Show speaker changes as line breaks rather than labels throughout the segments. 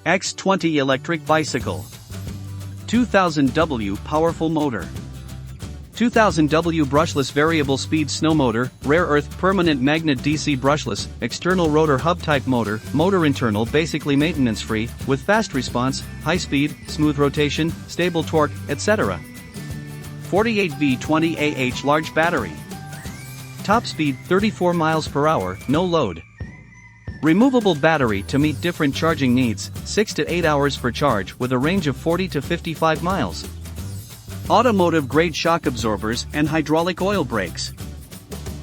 X20 electric bicycle. 2000W powerful motor. 2000W brushless variable speed snow motor, rare earth permanent magnet DC brushless, external rotor hub type motor, motor internal basically maintenance free, with fast response, high speed, smooth rotation, stable torque, etc. 48V 20AH large battery. Top speed 34 miles per hour, no load. Removable battery to meet different charging needs, 6 to 8 hours per charge with a range of 40 to 55 miles. Automotive grade shock absorbers and hydraulic oil brakes.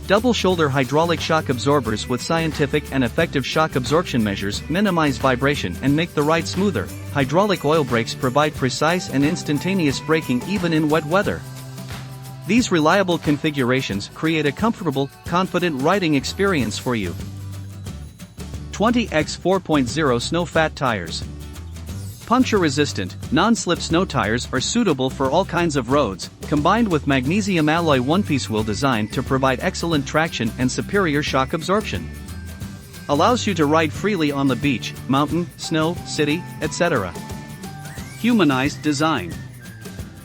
Double shoulder hydraulic shock absorbers with scientific and effective shock absorption measures minimize vibration and make the ride smoother. Hydraulic oil brakes provide precise and instantaneous braking even in wet weather. These reliable configurations create a comfortable, confident riding experience for you. 20x 4.0 snow fat tires. Puncture-resistant, non-slip snow tires are suitable for all kinds of roads, combined with magnesium alloy one-piece wheel design to provide excellent traction and superior shock absorption. Allows you to ride freely on the beach, mountain, snow, city, etc. Humanized design.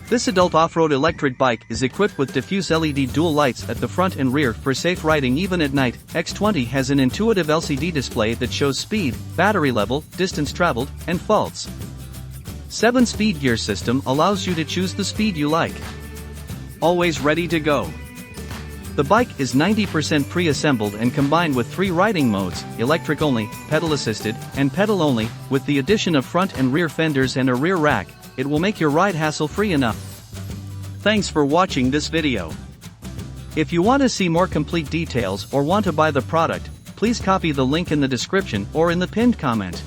This adult off-road electric bike is equipped with diffuse LED dual lights at the front and rear for safe riding even at night. X20 has an intuitive LCD display that shows speed, battery level, distance traveled, and faults. 7-speed gear system allows you to choose the speed you like. Always ready to go. The bike is 90% pre-assembled and combined with 3 riding modes, electric only, pedal assisted, and pedal only. With the addition of front and rear fenders and a rear rack, it will make your ride hassle-free enough. Thanks for watching this video. If you want to see more complete details or want to buy the product, please copy the link in the description or in the pinned comment.